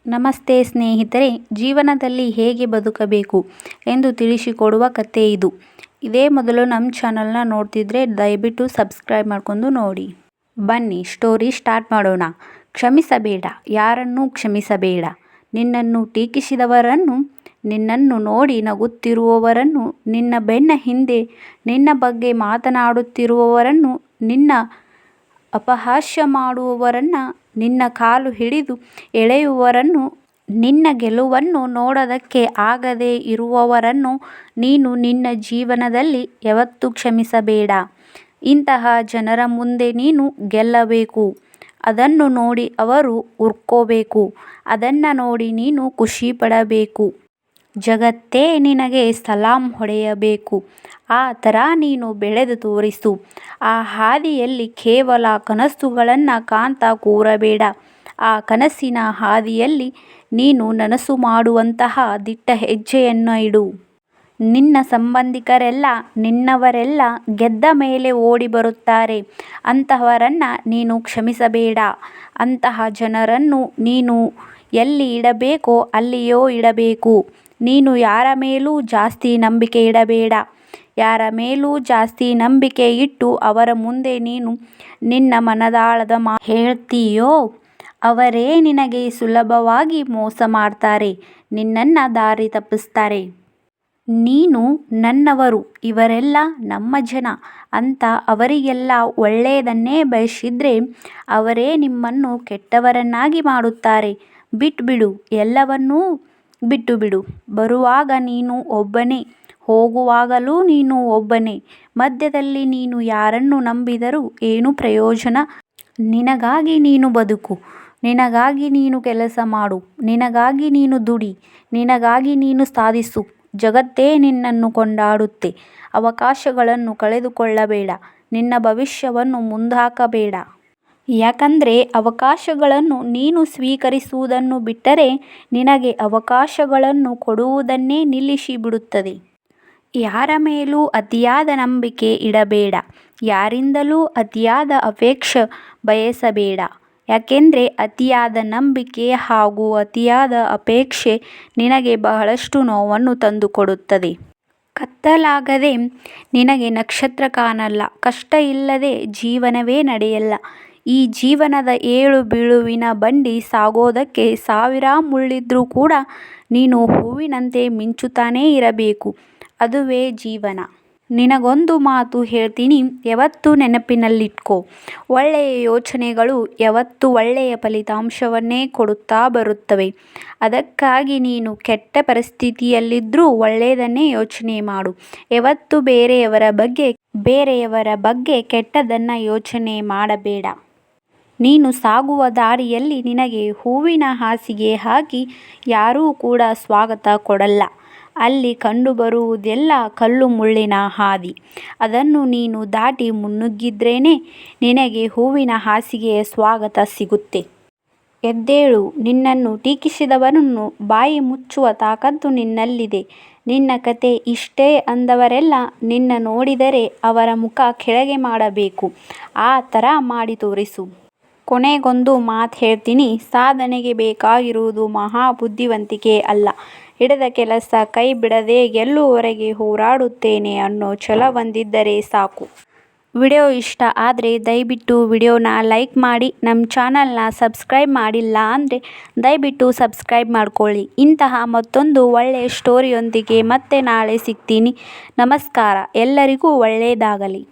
ನಮಸ್ತೆ ಸ್ನೇಹಿತರೆ, ಜೀವನದಲ್ಲಿ ಹೇಗೆ ಬದುಕಬೇಕು ಎಂದು ತಿಳಿಸಿಕೊಡುವ ಕತೆ ಇದು. ಇದೇ ಮೊದಲು ನಮ್ಮ ಚಾನಲ್ನ ನೋಡ್ತಿದ್ರೆ ದಯವಿಟ್ಟು ಸಬ್ಸ್ಕ್ರೈಬ್ ಮಾಡ್ಕೊಂಡು ನೋಡಿ. ಬನ್ನಿ ಸ್ಟೋರಿ ಸ್ಟಾರ್ಟ್ ಮಾಡೋಣ. ಕ್ಷಮಿಸಬೇಡ, ಯಾರನ್ನೂ ಕ್ಷಮಿಸಬೇಡ. ನಿನ್ನನ್ನು ಟೀಕಿಸಿದವರನ್ನು, ನಿನ್ನನ್ನು ನೋಡಿ ನಗುತ್ತಿರುವವರನ್ನು, ನಿನ್ನ ಬೆನ್ನ ಹಿಂದೆ ನಿನ್ನ ಬಗ್ಗೆ ಮಾತನಾಡುತ್ತಿರುವವರನ್ನು, ನಿನ್ನ ಅಪಹಾಸ್ಯ ಮಾಡುವವರನ್ನು, ನಿನ್ನ ಕಾಲು ಹಿಡಿದು ಎಳೆಯುವವರನ್ನು, ನಿನ್ನ ಗೆಲುವನ್ನು ನೋಡೋದಕ್ಕೆ ಆಗದೇ ಇರುವವರನ್ನು ನೀನು ನಿನ್ನ ಜೀವನದಲ್ಲಿ ಯಾವತ್ತೂ ಕ್ಷಮಿಸಬೇಡ. ಇಂತಹ ಜನರ ಮುಂದೆ ನೀನು ಗೆಲ್ಲಬೇಕು. ಅದನ್ನು ನೋಡಿ ಅವರು ಉರ್ಕೋಬೇಕು. ಅದನ್ನು ನೋಡಿ ನೀನು ಖುಷಿ ಪಡಬೇಕು. ಜಗತ್ತೇ ನಿನಗೆ ಸಲಾಂ ಹೊಡೆಯಬೇಕು. ಆ ಥರ ನೀನು ಬೆಳೆದು ತೋರಿಸು. ಆ ಹಾದಿಯಲ್ಲಿ ಕೇವಲ ಕನಸುಗಳನ್ನು ಕಾಣ್ತಾ ಕೂರಬೇಡ. ಆ ಕನಸಿನ ಹಾದಿಯಲ್ಲಿ ನೀನು ನನಸು ಮಾಡುವಂತಹ ದಿಟ್ಟ ಹೆಜ್ಜೆಯನ್ನು ಇಡು. ನಿನ್ನ ಸಂಬಂಧಿಕರೆಲ್ಲ, ನಿನ್ನವರೆಲ್ಲ ಗೆದ್ದ ಮೇಲೆ ಓಡಿ ಬರುತ್ತಾರೆ. ಅಂತಹವರನ್ನು ನೀನು ಕ್ಷಮಿಸಬೇಡ. ಅಂತಹ ಜನರನ್ನು ನೀನು ಎಲ್ಲಿ ಇಡಬೇಕೋ ಅಲ್ಲಿಯೋ ಇಡಬೇಕು. ನೀನು ಯಾರ ಮೇಲೂ ಜಾಸ್ತಿ ನಂಬಿಕೆ ಇಡಬೇಡ. ಯಾರ ಮೇಲೂ ಜಾಸ್ತಿ ನಂಬಿಕೆ ಇಟ್ಟು ಅವರ ಮುಂದೆ ನೀನು ನಿನ್ನ ಮನದಾಳದ ಮಾತು ಹೇಳ್ತೀಯೋ ಅವರೇ ನಿನಗೆ ಸುಲಭವಾಗಿ ಮೋಸ ಮಾಡ್ತಾರೆ, ನಿನ್ನನ್ನು ದಾರಿ ತಪ್ಪಿಸ್ತಾರೆ. ನೀನು ನನ್ನವರು, ಇವರೆಲ್ಲ ನಮ್ಮ ಜನ ಅಂತ ಅವರಿಗೆಲ್ಲ ಒಳ್ಳೆಯದನ್ನೇ ಬಯಸಿದ್ರೆ ಅವರೇ ನಿಮ್ಮನ್ನು ಕೆಟ್ಟವರನ್ನಾಗಿ ಮಾಡುತ್ತಾರೆ. ಬಿಟ್ಬಿಡು, ಎಲ್ಲವನ್ನೂ ಬಿಟ್ಟುಬಿಡು. ಬರುವಾಗ ನೀನು ಒಬ್ಬನೇ, ಹೋಗುವಾಗಲೂ ನೀನು ಒಬ್ಬನೇ. ಮಧ್ಯದಲ್ಲಿ ನೀನು ಯಾರನ್ನು ನಂಬಿದರೂ ಏನು ಪ್ರಯೋಜನ? ನಿನಗಾಗಿ ನೀನು ಬದುಕು. ನಿನಗಾಗಿ ನೀನು ಕೆಲಸ ಮಾಡು. ನಿನಗಾಗಿ ನೀನು ದುಡಿ. ನಿನಗಾಗಿ ನೀನು ಸಾಧಿಸು. ಜಗತ್ತೇ ನಿನ್ನನ್ನು ಕೊಂಡಾಡುತ್ತೆ. ಅವಕಾಶಗಳನ್ನು ಕಳೆದುಕೊಳ್ಳಬೇಡ. ನಿನ್ನ ಭವಿಷ್ಯವನ್ನು ಮುಂದಾಕಬೇಡ. ಯಾಕಂದರೆ ಅವಕಾಶಗಳನ್ನು ನೀನು ಸ್ವೀಕರಿಸುವುದನ್ನು ಬಿಟ್ಟರೆ ನಿನಗೆ ಅವಕಾಶಗಳನ್ನು ಕೊಡುವುದನ್ನೇ ನಿಲ್ಲಿಸಿ ಬಿಡುತ್ತದೆ. ಯಾರ ಮೇಲೂ ಅತಿಯಾದ ನಂಬಿಕೆ ಇಡಬೇಡ. ಯಾರಿಂದಲೂ ಅತಿಯಾದ ಅಪೇಕ್ಷೆ ಬಯಸಬೇಡ. ಯಾಕೆಂದರೆ ಅತಿಯಾದ ನಂಬಿಕೆ ಹಾಗೂ ಅತಿಯಾದ ಅಪೇಕ್ಷೆ ನಿನಗೆ ಬಹಳಷ್ಟು ನೋವನ್ನು ತಂದುಕೊಡುತ್ತದೆ. ಕತ್ತಲಾಗದೆ ನಿನಗೆ ನಕ್ಷತ್ರ ಕಾಣಲ್ಲ. ಕಷ್ಟ ಇಲ್ಲದೆ ಜೀವನವೇ ನಡೆಯಲ್ಲ. ಈ ಜೀವನದ ಏಳು ಬೀಳುವಿನ ಬಂಡಿ ಸಾಗೋದಕ್ಕೆ 1000 ಮುಳ್ಳಿದ್ರೂ ಕೂಡ ನೀನು ಹೂವಿನಂತೆ ಮಿಂಚುತ್ತಾನೇ ಇರಬೇಕು. ಅದುವೇ ಜೀವನ. ನಿನಗೊಂದು ಮಾತು ಹೇಳ್ತೀನಿ, ಯಾವತ್ತೂ ನೆನಪಿನಲ್ಲಿಟ್ಕೋ. ಒಳ್ಳೆಯ ಯೋಚನೆಗಳು ಯಾವತ್ತೂ ಒಳ್ಳೆಯ ಫಲಿತಾಂಶವನ್ನೇ ಕೊಡುತ್ತಾ ಬರುತ್ತವೆ. ಅದಕ್ಕಾಗಿ ನೀನು ಕೆಟ್ಟ ಪರಿಸ್ಥಿತಿಯಲ್ಲಿದ್ದರೂ ಒಳ್ಳೆಯದನ್ನೇ ಯೋಚನೆ ಮಾಡು. ಯಾವತ್ತೂ ಬೇರೆಯವರ ಬಗ್ಗೆ ಕೆಟ್ಟದ್ದನ್ನು ಯೋಚನೆ ಮಾಡಬೇಡ. ನೀನು ಸಾಗುವ ದಾರಿಯಲ್ಲಿ ನಿನಗೆ ಹೂವಿನ ಹಾಸಿಗೆ ಹಾಕಿ ಯಾರೂ ಕೂಡ ಸ್ವಾಗತ ಕೊಡಲ್ಲ. ಅಲ್ಲಿ ಕಂಡುಬರುವುದೆಲ್ಲ ಕಲ್ಲು ಮುಳ್ಳಿನ ಹಾದಿ. ಅದನ್ನು ನೀನು ದಾಟಿ ಮುನ್ನುಗ್ಗಿದ್ರೇನೆ ನಿನಗೆ ಹೂವಿನ ಹಾಸಿಗೆಯ ಸ್ವಾಗತ ಸಿಗುತ್ತೆ. ಎದ್ದೇಳು. ನಿನ್ನನ್ನು ಟೀಕಿಸಿದವರನ್ನು ಬಾಯಿ ಮುಚ್ಚುವ ತಾಕತ್ತು ನಿನ್ನಲ್ಲಿದೆ. ನಿನ್ನ ಕತೆ ಇಷ್ಟೇ ಅಂದವರೆಲ್ಲ ನಿನ್ನ ನೋಡಿದರೆ ಅವರ ಮುಖ ಕೆಳಗೆ ಮಾಡಬೇಕು. ಆ ಥರ ಮಾಡಿ ತೋರಿಸು. ಕೊನೆಗೊಂದು ಮಾತು ಹೇಳ್ತೀನಿ, ಸಾಧನೆಗೆ ಬೇಕಾಗಿರುವುದು ಮಹಾ ಬುದ್ಧಿವಂತಿಕೆ ಅಲ್ಲ, ಹಿಡಿದ ಕೆಲಸ ಕೈ ಬಿಡದೆ ಗೆಲ್ಲುವವರೆಗೆ ಹೋರಾಡುತ್ತೇನೆ ಅನ್ನೋ ಛಲ ಹೊಂದಿದ್ದರೆ ಸಾಕು. ವಿಡಿಯೋ ಇಷ್ಟ ಆದರೆ ದಯವಿಟ್ಟು ವಿಡಿಯೋನ ಲೈಕ್ ಮಾಡಿ. ನಮ್ಮ ಚಾನಲ್ನ ಸಬ್ಸ್ಕ್ರೈಬ್ ಮಾಡಿಲ್ಲ ಅಂದರೆ ದಯವಿಟ್ಟು ಸಬ್ಸ್ಕ್ರೈಬ್ ಮಾಡ್ಕೊಳ್ಳಿ. ಇಂತಹ ಮತ್ತೊಂದು ಒಳ್ಳೆಯ ಸ್ಟೋರಿಯೊಂದಿಗೆ ಮತ್ತೆ ನಾಳೆ ಸಿಗ್ತೀನಿ. ನಮಸ್ಕಾರ. ಎಲ್ಲರಿಗೂ ಒಳ್ಳೆಯದಾಗಲಿ.